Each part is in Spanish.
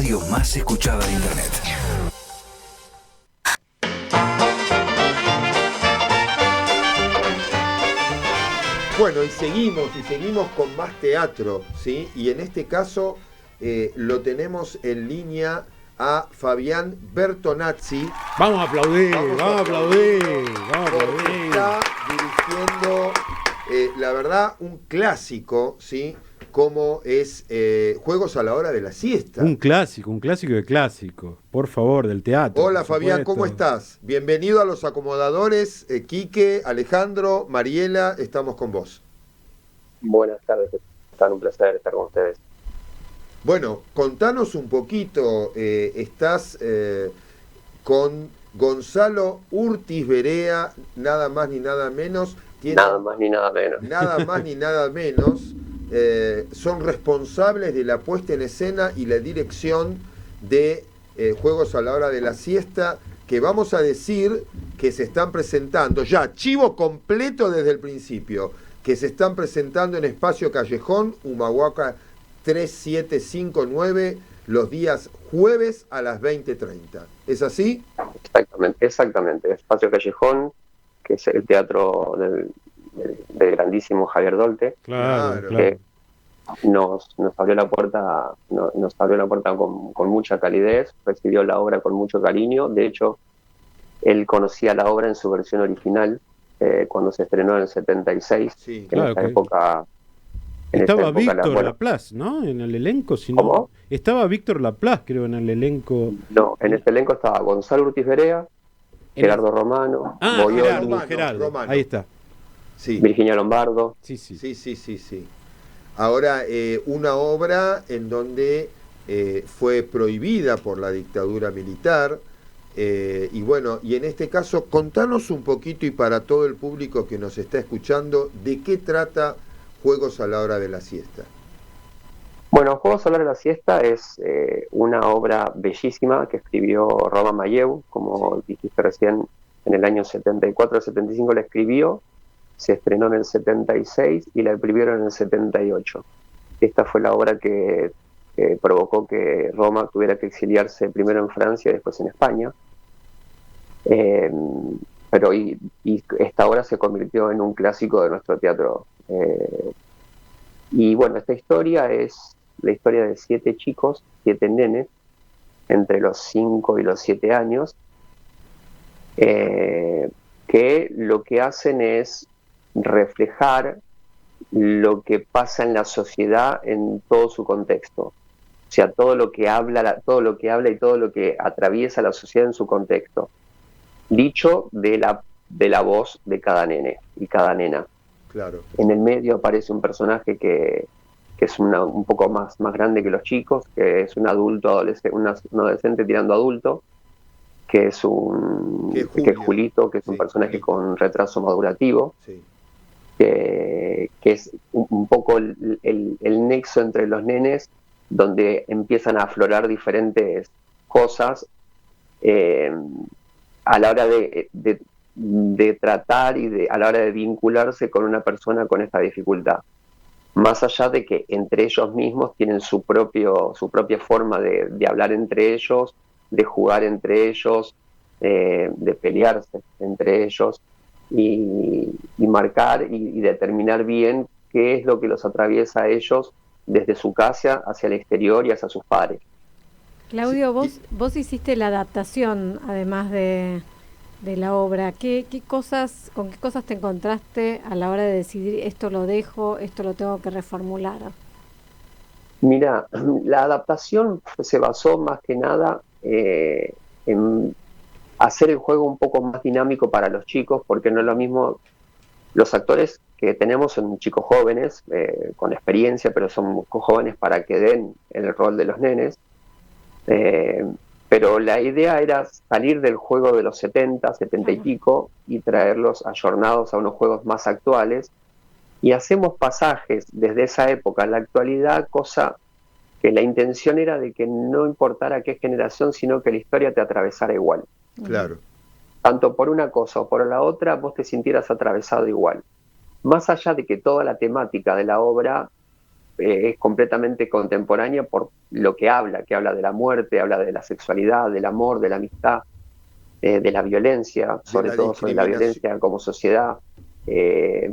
radio más escuchada de Internet. Bueno, y seguimos con más teatro, ¿sí? Y en este caso lo tenemos en línea a Fabián Bertonazzi. Vamos a aplaudir, vamos a aplaudir. Porque está dirigiendo, la verdad, un clásico, ¿sí? Como es Juegos a la hora de la siesta. Un clásico de clásicos, por favor, del teatro. Hola Fabián, ¿cómo estás? Bienvenido a Los Acomodadores. Quique, Alejandro, Mariela, estamos con vos. Buenas tardes, están un placer estar con ustedes. Bueno, contanos un poquito, estás con Gonzalo Urtiz Berea, nada más ni nada menos. Nada más ni nada menos. Nada más ni nada menos. Son responsables de la puesta en escena y la dirección de Juegos a la hora de la siesta, que vamos a decir que se están presentando, ya chivo completo desde el principio, que se están presentando en Espacio Callejón, Humahuaca 3759, los días jueves a las 20:30. ¿Es así? Exactamente. Espacio Callejón, que es el teatro del grandísimo Javier Dolte. Claro. Que nos abrió la puerta, con mucha calidez, recibió la obra con mucho cariño. De hecho, él conocía la obra en su versión original, cuando se estrenó en el 76. Sí, en esta época. Estaba Víctor Laplace, ¿no? En el elenco, si no. ¿Cómo? Estaba Víctor Laplace, creo, en el elenco. No, en este elenco estaba Gonzalo Urtiz Berea, Gerardo Romano, Gerardo. Romano. Ahí está. Sí. Virginia Lombardo. Sí. Ahora, una obra en donde fue prohibida por la dictadura militar, y bueno, y en este caso, contanos un poquito, y para todo el público que nos está escuchando, ¿de qué trata Juegos a la hora de la siesta? Bueno, Juegos a la hora de la siesta es una obra bellísima que escribió Roman Mayeu, como dijiste recién, en el año 74-75 la escribió, se estrenó en el 76 y la imprimieron en el 78. Esta fue la obra que provocó que Roma tuviera que exiliarse primero en Francia y después en España. Pero esta obra se convirtió en un clásico de nuestro teatro. Y bueno, esta historia es la historia de 7 chicos, 7 nenes, entre los 5 y los 7 años, que lo que hacen es reflejar lo que pasa en la sociedad en todo su contexto. O sea, todo lo que habla y todo lo que atraviesa la sociedad en su contexto. Dicho de la voz de cada nene y cada nena. Claro. En el medio aparece un personaje que es un poco más grande que los chicos, que es un adolescente tirando adulto, que es Julito, que es un personaje con retraso madurativo, que es un poco el nexo entre los nenes, donde empiezan a aflorar diferentes cosas a la hora de tratar y a la hora de vincularse con una persona con esta dificultad. Más allá de que entre ellos mismos tienen su propia forma de hablar entre ellos, de jugar entre ellos, de pelearse entre ellos y marcar y determinar bien qué es lo que los atraviesa a ellos desde su casa hacia el exterior y hacia sus padres. Claudio, vos hiciste la adaptación, además de la obra. ¿Con qué cosas te encontraste a la hora de decidir esto lo dejo, esto lo tengo que reformular? Mira, la adaptación se basó más que nada en hacer el juego un poco más dinámico para los chicos, porque no es lo mismo. Los actores que tenemos son chicos jóvenes, con experiencia, pero son jóvenes para que den el rol de los nenes. Pero la idea era salir del juego de los 70 y pico y traerlos ayornados a unos juegos más actuales, y hacemos pasajes desde esa época a la actualidad, cosa que la intención era de que no importara qué generación, sino que la historia te atravesara igual. Claro. Tanto por una cosa o por la otra, vos te sintieras atravesado igual. Más allá de que toda la temática de la obra es completamente contemporánea por lo que habla de la muerte, habla de la sexualidad, del amor, de la amistad, de la violencia, sobre todo sobre la violencia como sociedad.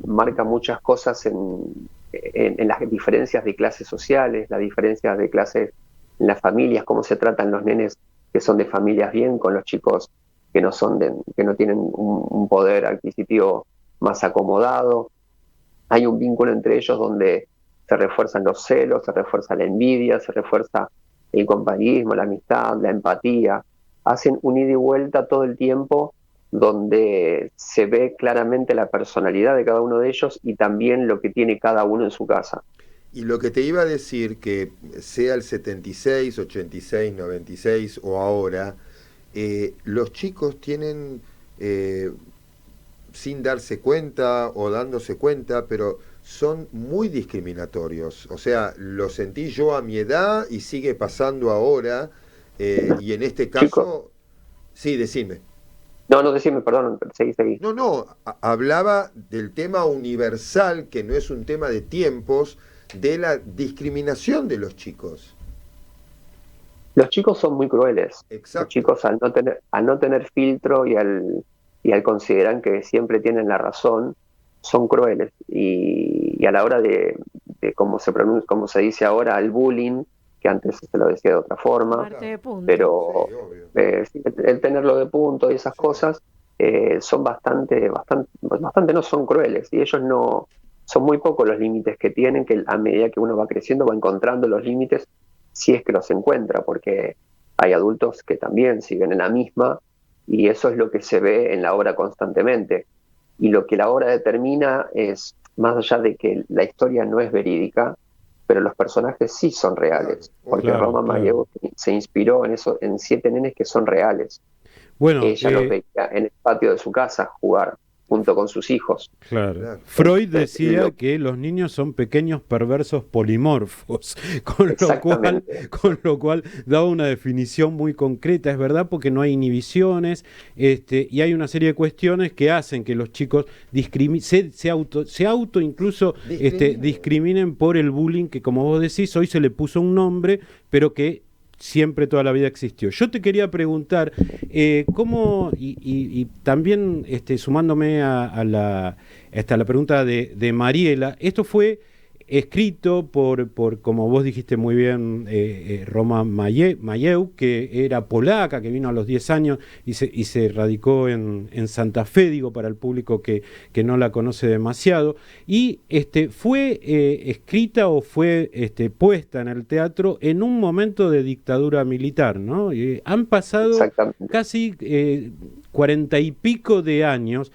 Marca muchas cosas en las diferencias de clases sociales, las diferencias de clases en las familias, cómo se tratan los nenes que son de familias bien con los chicos que no tienen un poder adquisitivo más acomodado. Hay un vínculo entre ellos donde se refuerzan los celos, se refuerza la envidia, se refuerza el compañerismo, la amistad, la empatía. Hacen un ida y vuelta todo el tiempo donde se ve claramente la personalidad de cada uno de ellos y también lo que tiene cada uno en su casa. Y lo que te iba a decir, que sea el 76, 86, 96 o ahora, los chicos tienen, sin darse cuenta o dándose cuenta, pero son muy discriminatorios. O sea, lo sentí yo a mi edad y sigue pasando ahora, y en este caso... Chico. Sí, decime. No, decime, perdón, seguí. No, hablaba del tema universal, que no es un tema de tiempos, de la discriminación de los chicos. Los chicos son muy crueles. Exacto. Los chicos al no tener filtro y al considerar que siempre tienen la razón, son crueles. Y a la hora de cómo se dice ahora, el bullying, que antes se lo decía de otra forma, pero sí, el tenerlo de punto y esas cosas son bastante no son crueles, y ellos no son muy pocos los límites que tienen, que a medida que uno va creciendo va encontrando los límites, si es que los encuentra, porque hay adultos que también siguen en la misma, y eso es lo que se ve en la obra constantemente. Y lo que la obra determina es, más allá de que la historia no es verídica, pero los personajes sí son reales, porque Roma Mayeu se inspiró en 7 nenes que son reales. Bueno, ella los veía en el patio de su casa jugar junto con sus hijos. Claro. Freud decía que los niños son pequeños perversos polimorfos, con lo cual daba una definición muy concreta, es verdad, porque no hay inhibiciones, y hay una serie de cuestiones que hacen que los chicos se auto incluso discriminen por el bullying, que como vos decís, hoy se le puso un nombre, pero que siempre toda la vida existió. Yo te quería preguntar, ¿cómo, y también sumándome a la pregunta de Mariela, esto fue escrito por como vos dijiste muy bien, Roma Mayeu, que era polaca, que vino a los 10 años y se radicó en Santa Fe, digo, para el público que no la conoce demasiado, y fue escrita o fue puesta en el teatro en un momento de dictadura militar, ¿no? Han pasado casi 40 y pico de años.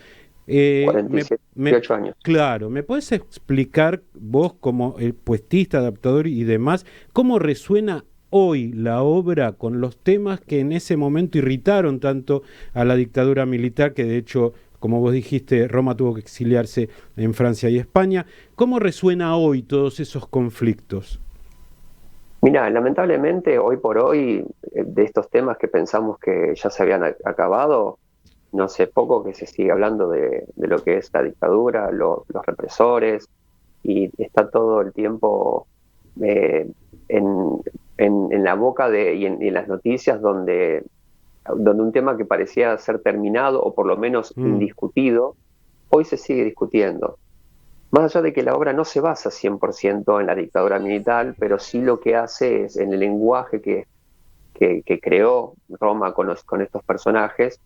48 años. Claro, ¿me puedes explicar vos como el puestista, adaptador y demás, cómo resuena hoy la obra con los temas que en ese momento irritaron tanto a la dictadura militar, que de hecho, como vos dijiste, Roma tuvo que exiliarse en Francia y España? ¿Cómo resuena hoy todos esos conflictos? Mira, lamentablemente hoy por hoy, de estos temas que pensamos que ya se habían acabado, no sé, poco que se sigue hablando de lo que es la dictadura, los represores, y está todo el tiempo en la boca y en las noticias donde un tema que parecía ser terminado o por lo menos indiscutido, hoy se sigue discutiendo. Más allá de que la obra no se basa 100% en la dictadura militar, pero sí lo que hace es, en el lenguaje que creó Roma con estos personajes,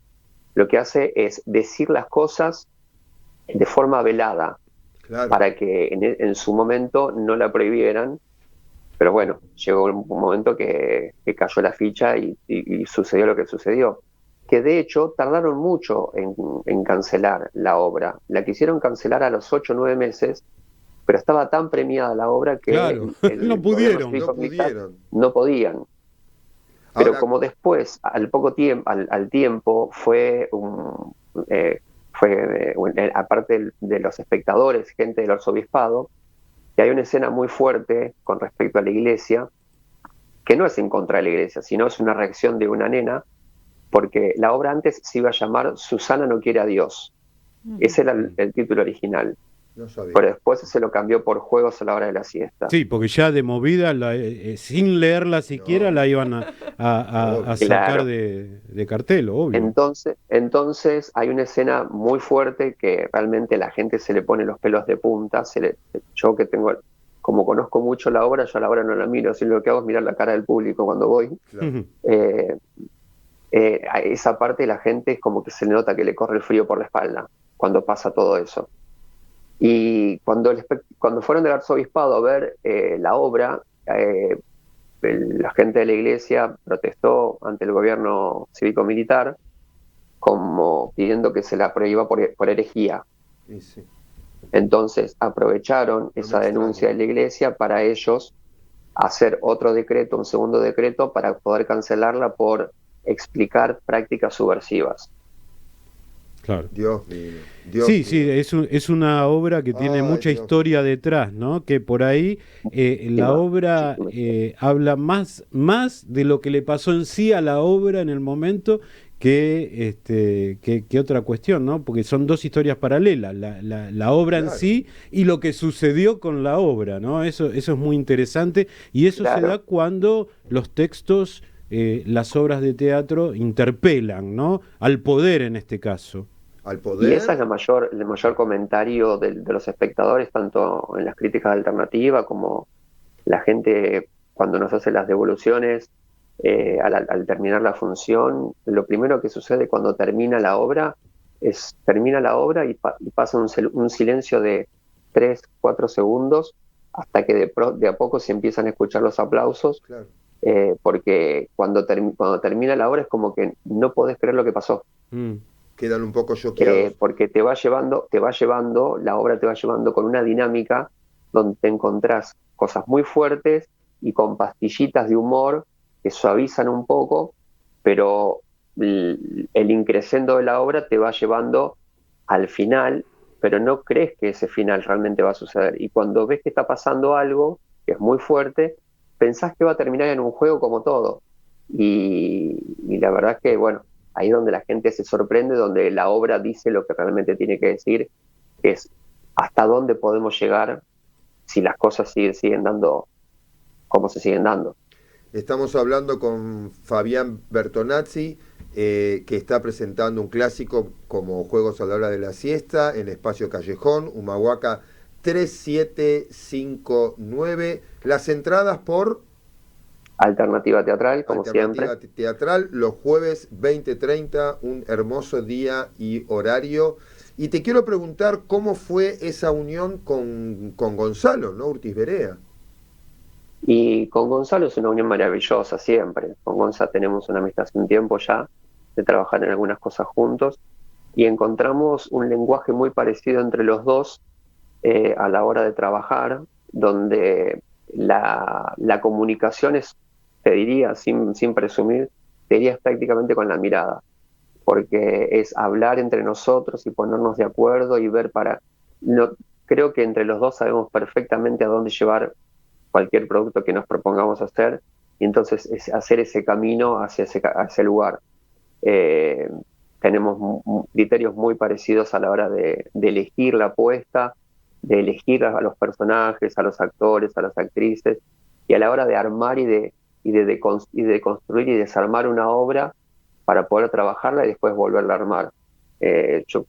lo que hace es decir las cosas de forma velada, para que en su momento no la prohibieran, pero bueno, llegó un momento que cayó la ficha y sucedió lo que sucedió, que de hecho tardaron mucho en cancelar la obra. La quisieron cancelar a los 8 o 9 meses, pero estaba tan premiada la obra que no podían. Pero Ahora, como después, al tiempo, aparte de los espectadores, gente del arzobispado, que hay una escena muy fuerte con respecto a la iglesia, que no es en contra de la iglesia, sino es una reacción de una nena, porque la obra antes se iba a llamar Susana no quiere a Dios. Ese era el título original. No sabía. pero después se lo cambió por Juegos a la hora de la siesta. Sí, porque ya de movida, sin leerla siquiera, No. la iban a sacar Claro. de cartel, obvio. Entonces hay una escena muy fuerte que realmente la gente se le pone los pelos de punta. Yo que tengo, como conozco mucho la obra, yo a la obra no la miro, sino lo que hago es mirar la cara del público cuando voy. Claro. Eh, a esa parte la gente es como que se le nota que le corre el frío por la espalda cuando pasa todo eso. Y cuando fueron del arzobispado a ver la obra, la gente de la iglesia protestó ante el gobierno cívico-militar como pidiendo que se la prohíba por herejía. Y sí. Entonces aprovecharon me esa extraña. denuncia de la iglesia para ellos hacer otro decreto, un segundo decreto, para poder cancelarla por explicar prácticas subversivas. Claro. Dios mío. Dios Sí, mío. sí, es una obra que tiene Ay, mucha Dios. historia detrás, ¿no? Que por ahí la obra habla más de lo que le pasó en sí a la obra en el momento que otra cuestión, ¿no? Porque son dos historias paralelas, la obra en Claro. sí y lo que sucedió con la obra, ¿no? Eso es muy interesante y eso se Claro. da cuando los textos, las obras de teatro interpelan, ¿no? Al poder en este caso. Al Y poder. ese es el mayor comentario de los espectadores, tanto en las críticas alternativas como la gente cuando nos hace las devoluciones al terminar la función. Lo primero que sucede cuando termina la obra y pasa un silencio de 3, 4 segundos hasta que de a poco se empiezan a escuchar los aplausos, Claro. porque cuando termina la obra es como que no podés creer lo que pasó. Mm. Quedan un poco choqueados. Porque la obra te va llevando con una dinámica donde te encontrás cosas muy fuertes y con pastillitas de humor que suavizan un poco, pero el increscendo de la obra te va llevando al final, pero no crees que ese final realmente va a suceder. Y cuando ves que está pasando algo que es muy fuerte, pensás que va a terminar en un juego como todo. Y la verdad es que, bueno, ahí es donde la gente se sorprende, donde la obra dice lo que realmente tiene que decir, que es hasta dónde podemos llegar si las cosas siguen dando como se siguen dando. Estamos hablando con Fabián Bertonazzi, que está presentando un clásico como Juegos a la hora de la siesta en Espacio Callejón, Humahuaca 3759. Las entradas por Alternativa teatral, como Alternativa siempre. Teatral, los jueves 20:30, un hermoso día y horario. Y te quiero preguntar cómo fue esa unión con Gonzalo, ¿no? Urtiz Berea. Y con Gonzalo es una unión maravillosa siempre. Con Gonzalo tenemos una amistad hace un tiempo ya, de trabajar en algunas cosas juntos, y encontramos un lenguaje muy parecido entre los dos a la hora de trabajar, donde la comunicación es, te diría, sin presumir, te diría prácticamente con la mirada, porque es hablar entre nosotros y ponernos de acuerdo y ver creo que entre los dos sabemos perfectamente a dónde llevar cualquier producto que nos propongamos hacer, y entonces es hacer ese camino hacia ese lugar. Tenemos criterios muy parecidos a la hora de elegir la apuesta, de elegir a los personajes, a los actores, a las actrices, y a la hora de armar y de construir y desarmar una obra para poder trabajarla y después volverla a armar. Yo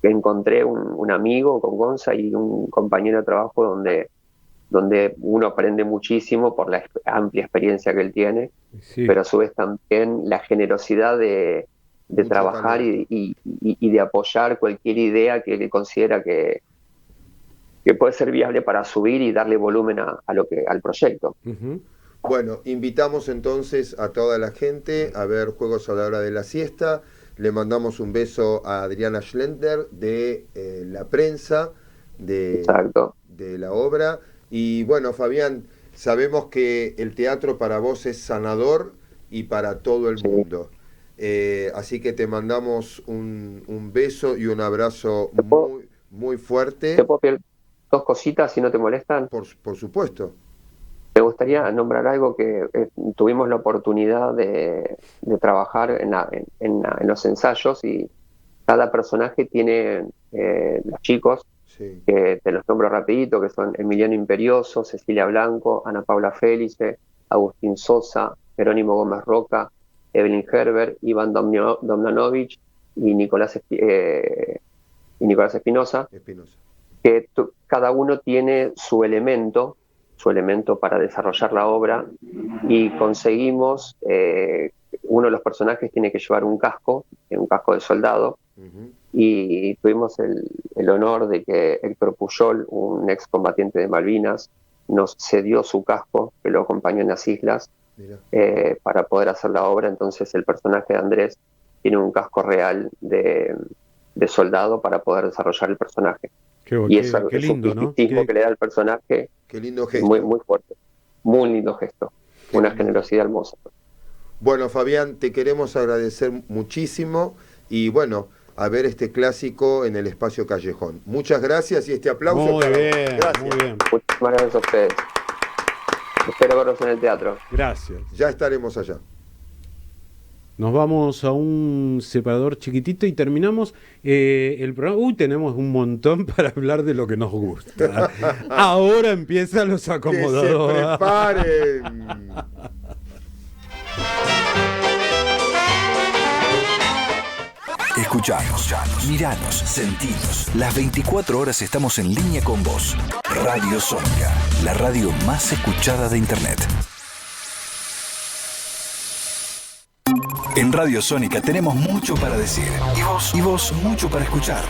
encontré un amigo con Gonza y un compañero de trabajo donde uno aprende muchísimo por la amplia experiencia que él tiene, Sí. pero a su vez también la generosidad de Mucho trabajar talento. y de apoyar cualquier idea que él considera que puede ser viable para subir y darle volumen al proyecto. Ujú. Bueno, invitamos entonces a toda la gente a ver Juegos a la hora de la siesta. Le mandamos un beso a Adriana Schlender de la prensa Exacto. de la obra. Y bueno, Fabián, sabemos que el teatro para vos es sanador y para todo el Sí. mundo. Así que te mandamos un beso y un abrazo ¿Te puedo- muy, muy fuerte. ¿Te puedo pedir 2 cositas si no te molestan? Por supuesto. Me gustaría nombrar algo que tuvimos la oportunidad de trabajar en los ensayos, y cada personaje tiene, los chicos Sí. que te los nombro rapidito, que son Emiliano Imperioso, Cecilia Blanco, Ana Paula Félice, Agustín Sosa, Jerónimo Gómez Roca, Evelyn Herbert, Iván Domnanovich y Nicolás Espinosa, que cada uno tiene su elemento para desarrollar la obra, y conseguimos, uno de los personajes tiene que llevar un casco de soldado, y tuvimos el honor de que Héctor Pujol, un excombatiente de Malvinas, nos cedió su casco, que lo acompañó en las islas, para poder hacer la obra. Entonces el personaje de Andrés tiene un casco real de soldado para poder desarrollar el personaje. Y eso qué es lindo, un ¿no? misticismo que le da al personaje. Qué lindo gesto. Muy, muy fuerte. Muy lindo gesto. Una generosidad hermosa. Bueno, Fabián, te queremos agradecer muchísimo y bueno, a ver este clásico en el Espacio Callejón. Muchas gracias y este aplauso. Muy bien, gracias. muy bien. Muchísimas gracias a ustedes. Espero verlos en el teatro. Gracias. Ya estaremos allá. Nos vamos a un separador chiquitito y terminamos el programa. Tenemos un montón para hablar de lo que nos gusta. Ahora empiezan los acomodadores. ¡Que se preparen! Escuchanos, miranos, sentinos. Las 24 horas estamos en línea con vos. Radio Sónica, la radio más escuchada de Internet. En Radio Sónica tenemos mucho para decir. Y vos mucho para escuchar.